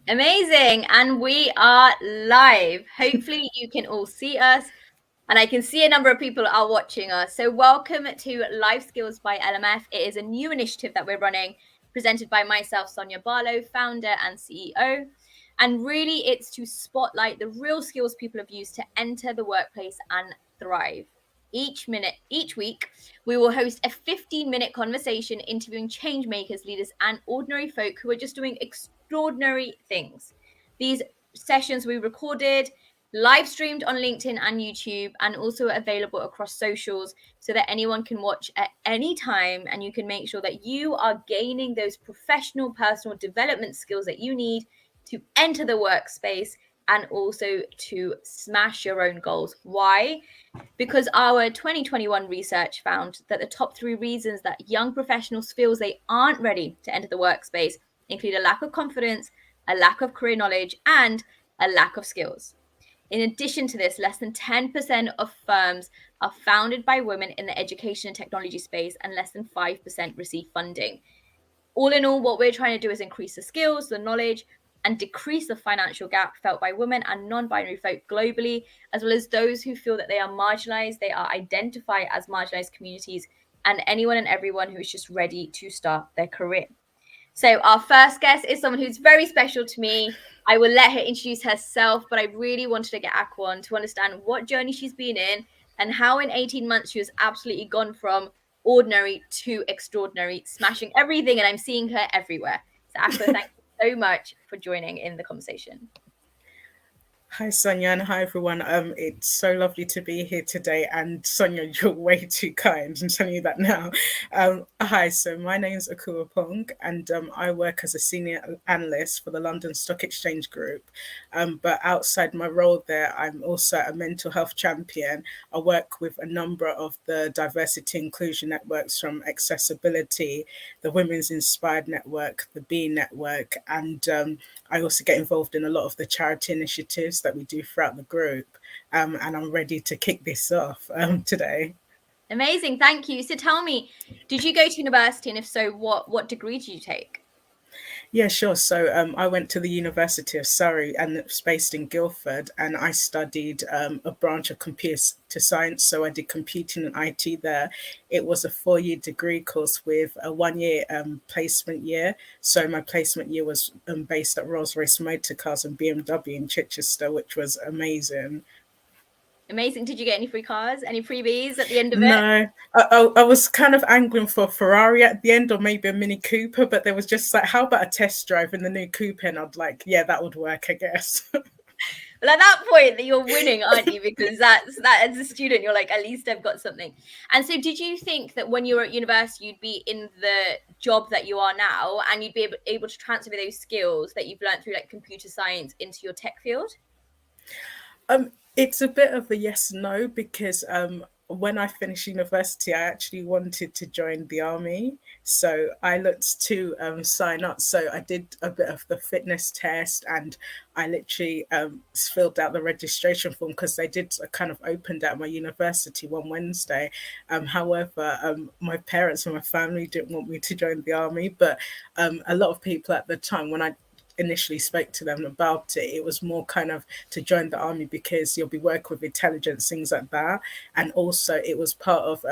Amazing. And we are live. Hopefully, you can all see us. And I can see a number of people are watching us. So, welcome to Life Skills by LMF. It is a new initiative that we're running, presented by myself, Sonia Barlow, founder and CEO. And really, it's to spotlight the real skills people have used to enter the workplace and thrive. Each week, we will host a 15-minute conversation interviewing change makers, leaders, and ordinary folk who are just doing extraordinary things. These sessions we recorded, live streamed on LinkedIn and YouTube, and also available across socials so that anyone can watch at any time, and you can make sure that you are gaining those professional personal development skills that you need to enter the workspace and also to smash your own goals. Why? Because our 2021 research found that the top 3 reasons that young professionals feels they aren't ready to enter the workspace include a lack of confidence, a lack of career knowledge, and a lack of skills. In addition to this, less than 10% of firms are founded by women in the education and technology space, and less than 5% receive funding. All in all, what we're trying to do is increase the skills, the knowledge, and decrease the financial gap felt by women and non-binary folk globally, as well as those who feel that they are marginalized, they are identified as marginalized communities, and anyone and everyone who is just ready to start their career. So our first guest is someone who's very special to me. I will let her introduce herself, but I really wanted to get Aqua on to understand what journey she's been in and how in 18 months she has absolutely gone from ordinary to extraordinary, smashing everything, and I'm seeing her everywhere. So Aqua, thank you so much for joining in the conversation. Hi, Sonia, and hi, everyone. It's so lovely to be here today. And Sonia, you're way too kind. I'm telling you that now. Hi, so my name's Akua Pong, and I work as a senior analyst for the London Stock Exchange Group. But outside my role there, I'm also a mental health champion. I work with a number of the diversity inclusion networks from Accessibility, the Women's Inspired Network, the B Network, and I also get involved in a lot of the charity initiatives that we do throughout the group. And I'm ready to kick this off today. Amazing, thank you. So tell me, did you go to university, and if so, what degree did you take? Yeah, sure. So I went to the University of Surrey and it's based in Guildford, and I studied a branch of computer science. So I did computing and IT there. It was a 4-year degree course with a 1-year placement year. So my placement year was based at Rolls-Royce Motor Cars and BMW in Chichester, which was amazing. Amazing. Did you get any free cars, any freebies at the end of it? No, I was kind of angling for a Ferrari at the end or maybe a Mini Cooper, but there was just like, how about a test drive in the new coupe? And I'd like, yeah, that would work, I guess. Well, at that point that you're winning, aren't you? Because that as a student, you're like, at least I've got something. And so did you think that when you were at university, you'd be in the job that you are now, and you'd be able to transfer those skills that you've learned through like computer science into your tech field? It's a bit of a yes and no because when I finished university, I actually wanted to join the army. So I looked to sign up. So I did a bit of the fitness test and I literally filled out the registration form because they did kind of opened at my university one Wednesday. However, my parents and my family didn't want me to join the army, but a lot of people at the time, when I initially spoke to them about it, it was more kind of to join the army because you'll be working with intelligence, things like that. And also, it was part of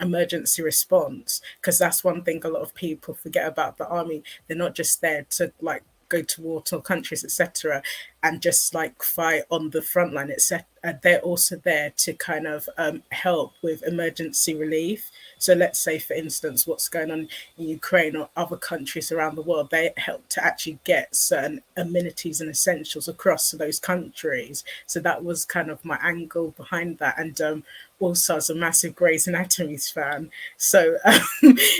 emergency response because that's one thing a lot of people forget about the army. They're not just there to like go to war to countries, etc., and just like fight on the front line, etc. They're also there to kind of help with emergency relief. So let's say, for instance, what's going on in Ukraine or other countries around the world, they help to actually get certain amenities and essentials across to those countries. So that was kind of my angle behind that. And also, as a massive Grey's Anatomy fan, so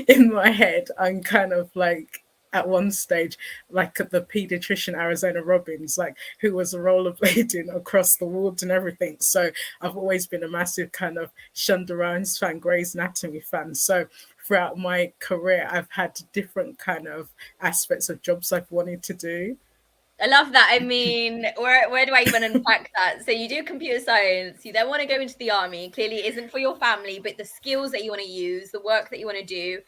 in my head, I'm kind of like at one stage, like the pediatrician Arizona Robbins, like who was rollerblading across the wards and everything. So I've always been a massive kind of Shonda Rhimes fan, Grey's Anatomy fan. So throughout my career, I've had different kind of aspects of jobs I've wanted to do. I love that. I mean, where do I even unpack that? So you do computer science, you then want to go into the army. Clearly, it isn't for your family, but the skills that you want to use, the work that you want to do.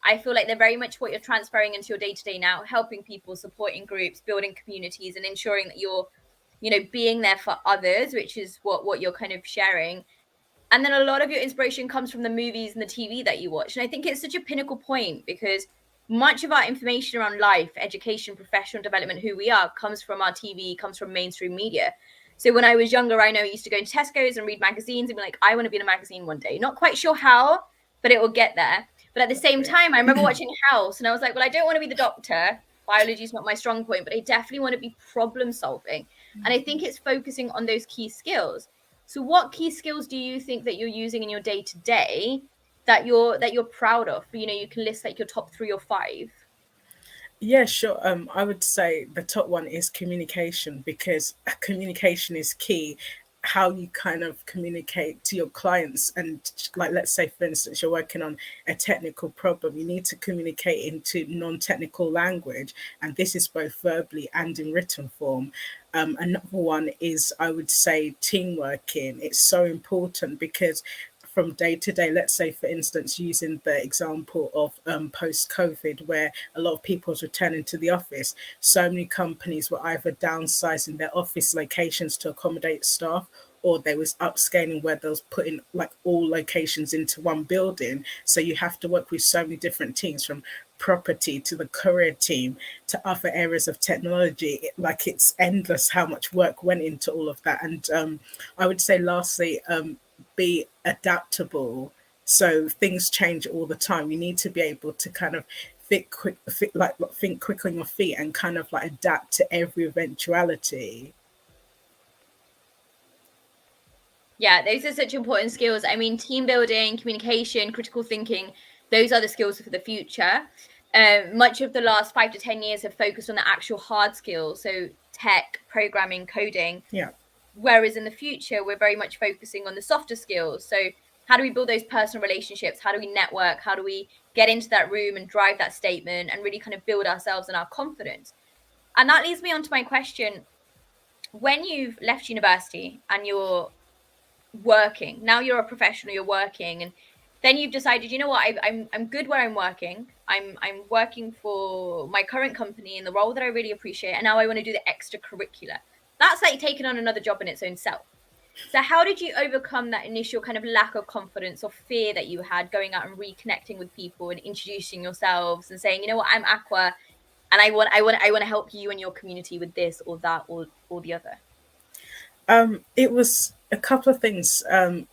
I feel like they're very much what you're transferring into your day-to-day now, helping people, supporting groups, building communities, and ensuring that you're, being there for others, which is what you're kind of sharing. And then a lot of your inspiration comes from the movies and the TV that you watch. And I think it's such a pinnacle point, because much of our information around life, education, professional development, who we are, comes from our TV, comes from mainstream media. So when I was younger, I know I used to go to Tesco's and read magazines and be like, I want to be in a magazine one day. Not quite sure how, but it will get there. But at the same time, I remember watching House and I was like, well, I don't want to be the doctor. Biology is not my strong point, but I definitely want to be problem solving. And I think it's focusing on those key skills. So what key skills do you think that you're using in your day to day that you're proud of? You can list like your top 3 or 5. Yeah, sure. I would say the top one is communication, because communication is key. How you kind of communicate to your clients, and like, let's say for instance you're working on a technical problem, you need to communicate into non-technical language, and this is both verbally and in written form. Another one is, I would say, teamwork. It's so important because from day to day, let's say for instance using the example of post COVID, where a lot of people was returning to the office, so many companies were either downsizing their office locations to accommodate staff, or they was upscaling where they was putting like all locations into one building. So you have to work with so many different teams, from property to the career team to other areas of technology. Like, it's endless how much work went into all of that. And I would say lastly, be adaptable. So things change all the time. You need to be able to kind of think quick on your feet and kind of like adapt to every eventuality. Yeah, those are such important skills. I mean, team building, communication, critical thinking, those are the skills for the future. Much of the last 5 to 10 years have focused on the actual hard skills, so tech, programming, coding. Yeah. Whereas in the future, we're very much focusing on the softer skills. So how do we build those personal relationships? How do we network? How do we get into that room and drive that statement and really kind of build ourselves and our confidence? And that leads me on to my question. When you've left university and you're working, now you're a professional, you're working, and then you've decided, you know what, I'm good where I'm working. I'm working for my current company in the role that I really appreciate, and now I want to do the extracurricular. That's like taking on another job in its own self. So how did you overcome that initial kind of lack of confidence or fear that you had going out and reconnecting with people and introducing yourselves and saying, you know what, I'm Aqua, and I want to help you and your community with this or that or the other? It was a couple of things: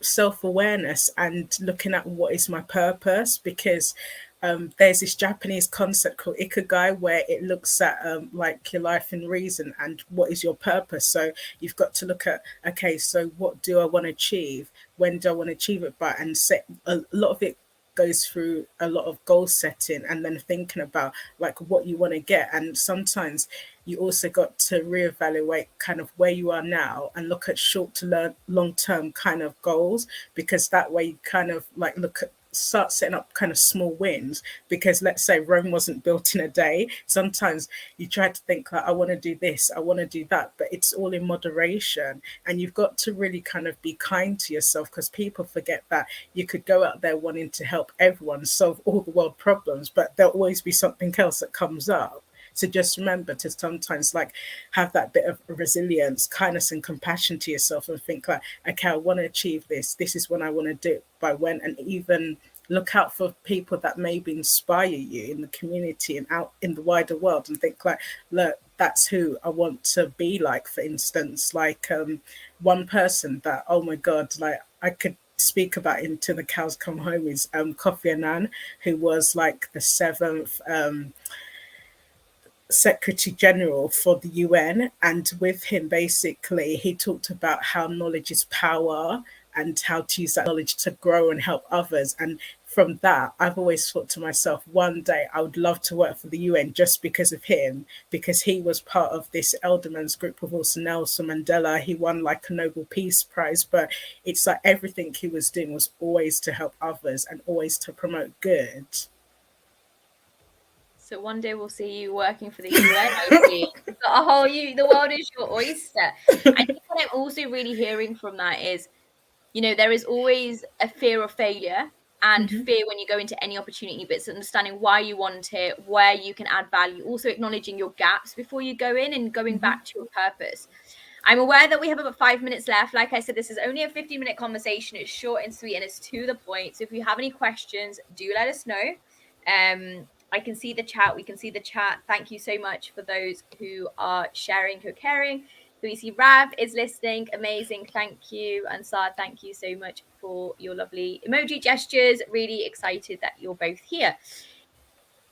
self awareness and looking at what is my purpose. Because there's this Japanese concept called ikigai, where it looks at like your life in reason and what is your purpose. So you've got to look at, okay, so what do I want to achieve? When do I want to achieve it by? And set a lot of it goes through a lot of goal setting and then thinking about like what you want to get. And sometimes you also got to reevaluate kind of where you are now and look at short to long term kind of goals, because that way you kind of like look at start setting up kind of small wins. Because let's say Rome wasn't built in a day. Sometimes you try to think like, I want to do this, I want to do that, but it's all in moderation. And you've got to really kind of be kind to yourself, because people forget that you could go out there wanting to help everyone solve all the world problems, but there'll always be something else that comes up. So just remember to sometimes like have that bit of resilience, kindness, and compassion to yourself, and think like, okay, I want to achieve this. This is when I want to do it by when, and even look out for people that maybe inspire you in the community and out in the wider world, and think like, look, that's who I want to be like. For instance, like one person that, oh my god, like I could speak about him till the cows come home is Kofi Annan, who was like the seventh Secretary General for the UN. And with him, basically, he talked about how knowledge is power and how to use that knowledge to grow and help others. And from that, I've always thought to myself, one day I would love to work for the UN just because of him, because he was part of this elderman's group with also Nelson Mandela. He won like a Nobel Peace Prize, but it's like everything he was doing was always to help others and always to promote good. So one day we'll see you working for the UN. You've got a whole the world is your oyster. I think what I'm also really hearing from that is, there is always a fear of failure. and Hmm. fear when you go into any opportunity, but it's understanding why you want it, where you can add value, also acknowledging your gaps before you go in and going Hmm. back to your purpose. I'm aware that we have about 5 minutes left. Like I said, this is only a 15-minute conversation. It's short and sweet and it's to the point. So if you have any questions, do let us know. I can see the chat. We can see the chat. Thank you so much for those who are sharing, who are caring. So we see Rav is listening. Amazing. Thank you. And Saad, thank you so much for your lovely emoji gestures. Really excited that you're both here.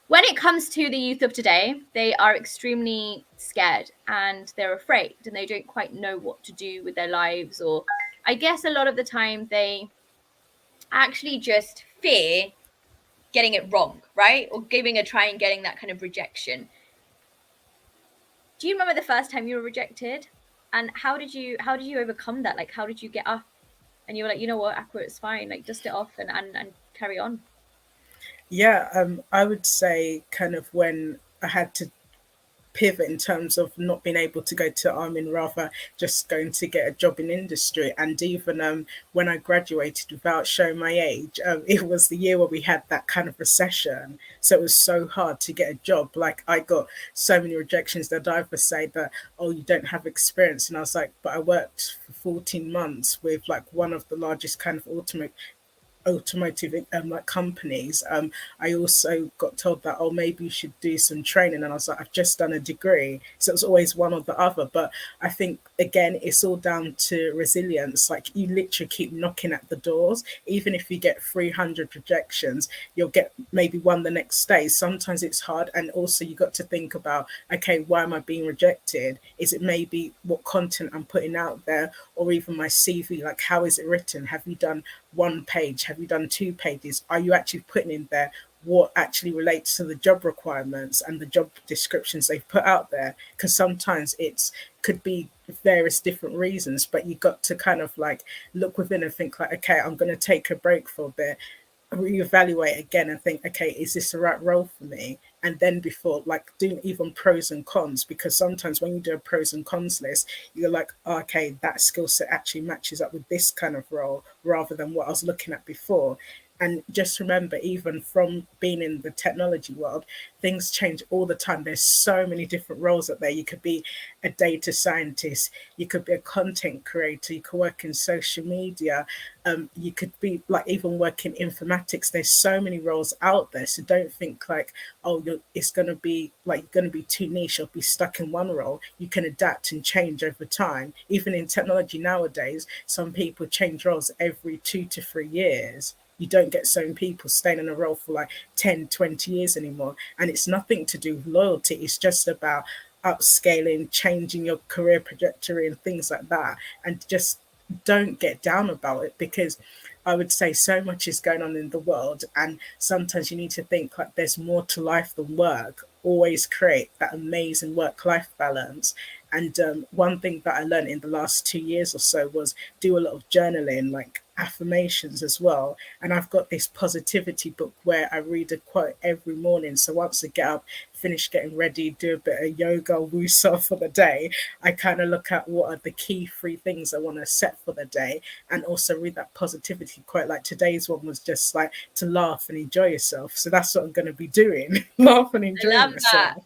When it comes to the youth of today, they are extremely scared and they're afraid and they don't quite know what to do with their lives. Or I guess a lot of the time they actually just fear getting it wrong, right? Or giving a try and getting that kind of rejection. Do you remember the first time you were rejected? And how did you overcome that? Like how did you get up and you were like, you know what, Aqua, it's fine, like dust it off and carry on? Yeah, I would say kind of when I had to pivot in terms of not being able to go to army, rather just going to get a job in industry. And even when I graduated, without showing my age, it was the year where we had that kind of recession, so it was so hard to get a job. Like I got so many rejections that either say that, oh, you don't have experience, and I was like, but I worked for 14 months with like one of the largest kind of automotive like companies. I also got told that, oh, maybe you should do some training, and I was like, I've just done a degree, so it was always one or the other. But I think again, it's all down to resilience. Like you literally keep knocking at the doors, even if you get 300 rejections, you'll get maybe one the next day. Sometimes it's hard, and also you got to think about, okay, why am I being rejected? Is it maybe what content I'm putting out there, or even my CV? Like how is it written? Have you done one page? Have you done 2 pages? Are you actually putting in there what actually relates to the job requirements and the job descriptions they've put out there? Because sometimes it's could be various different reasons, but you got to kind of like look within and think like, okay, I'm going to take a break for a bit, reevaluate again and think, okay, is this the right role for me? And then before like doing even pros and cons, because sometimes when you do a pros and cons list, you're like, oh, okay, that skill set actually matches up with this kind of role rather than what I was looking at before. And just remember, even from being in the technology world, things change all the time. There's so many different roles out there. You could be a data scientist, you could be a content creator, you could work in social media, you could be like even work in informatics. There's so many roles out there. So don't think like, oh, it's going to be like you're going to be too niche or be stuck in one role. You can adapt and change over time. Even in technology nowadays, some people change roles every 2 to 3 years. You don't get so many people staying in a role for like 10, 20 years anymore. And it's nothing to do with loyalty. It's just about upscaling, changing your career trajectory and things like that. And just don't get down about it, because I would say so much is going on in the world, and sometimes you need to think like there's more to life than work. Always create that amazing work-life balance. And one thing that I learned in the last 2 years or so was do a lot of journaling, like affirmations as well. And I've got this positivity book where I read a quote every morning. So once I get up, finish getting ready, do a bit of yoga, woosah for the day, I kind of look at what are the key 3 things I want to set for the day, and also read that positivity quote. Like today's one was just like to laugh and enjoy yourself. So that's what I'm going to be doing, laugh and I enjoying love that. myself.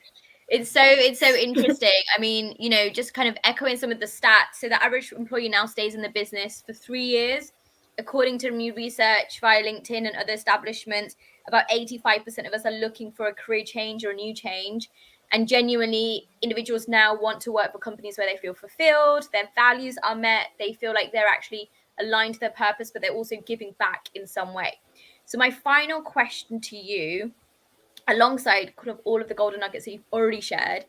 It's so interesting. I mean, just kind of echoing some of the stats. So the average employee now stays in the business for 3 years. According to new research via LinkedIn and other establishments, about 85% of us are looking for a career change or a new change. And genuinely, individuals now want to work for companies where they feel fulfilled, their values are met, they feel like they're actually aligned to their purpose, but they're also giving back in some way. So my final question to you, alongside kind of all of the golden nuggets that you've already shared,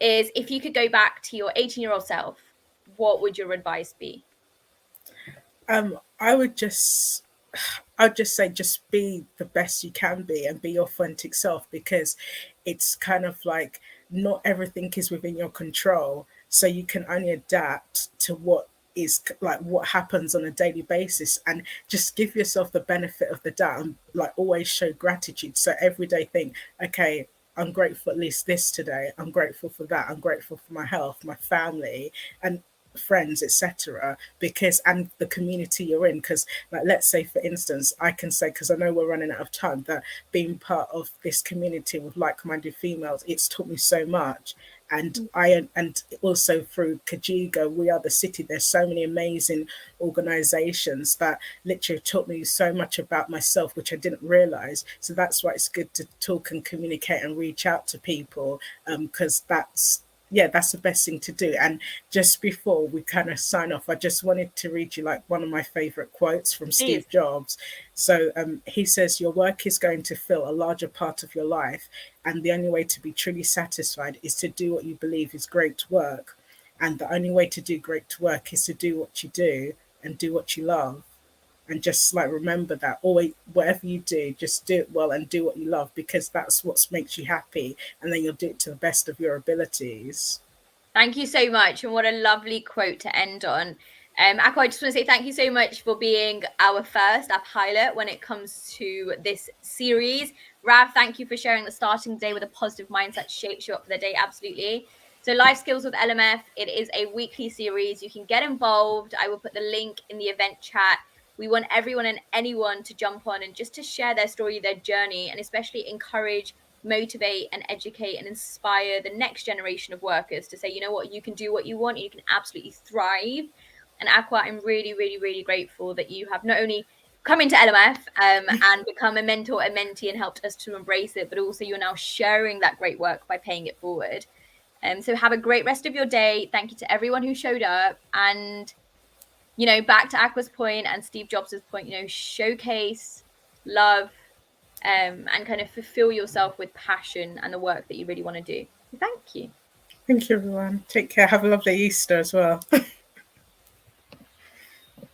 is if you could go back to your 18-year-old self, what would your advice be? I would just I'd just say just be the best you can be and be your authentic self, because it's kind of like not everything is within your control. So you can only adapt to what is like what happens on a daily basis, and just give yourself the benefit of the doubt, and like always show gratitude. So every day think, okay, I'm grateful at least this today. I'm grateful for that. I'm grateful for my health, my family, and friends, etc., because and the community you're in. Because like, let's say for instance, I can say, because I know we're running out of time, that being part of this community with like-minded females, it's taught me so much. And also through Kajiga, We Are the City, there's so many amazing organizations that literally taught me so much about myself, which I didn't realize. So that's why it's good to talk and communicate and reach out to people, because that's, yeah, that's the best thing to do. And just before we kind of sign off, I just wanted to read you like one of my favorite quotes from Please. Steve Jobs. So he says, "Your work is going to fill a larger part of your life, and the only way to be truly satisfied is to do what you believe is great work. And the only way to do great work is to do what you do and do what you love." And just like remember that always, whatever you do, just do it well and do what you love, because that's what makes you happy, and then you'll do it to the best of your abilities. Thank you so much. And what a lovely quote to end on. Akko, I just want to say thank you so much for being our pilot when it comes to this series. Rav, thank you for sharing the starting day with a positive mindset shapes you up for the day. Absolutely. So, Life Skills with LMF, it is a weekly series. You can get involved. I will put the link in the event chat. We want everyone and anyone to jump on and just to share their story, their journey, and especially encourage, motivate and educate and inspire the next generation of workers to say, you know what, you can do what you want, you can absolutely thrive. And Aqua, I'm really, really, really grateful that you have not only come into LMF and become a mentor and mentee and helped us to embrace it, but also you're now sharing that great work by paying it forward. So have a great rest of your day. Thank you to everyone who showed up. And, you know, back to Aqua's point and Steve Jobs' point, you know, showcase love, and kind of fulfill yourself with passion and the work that you really want to do. So thank you. Thank you, everyone. Take care. Have a lovely Easter as well.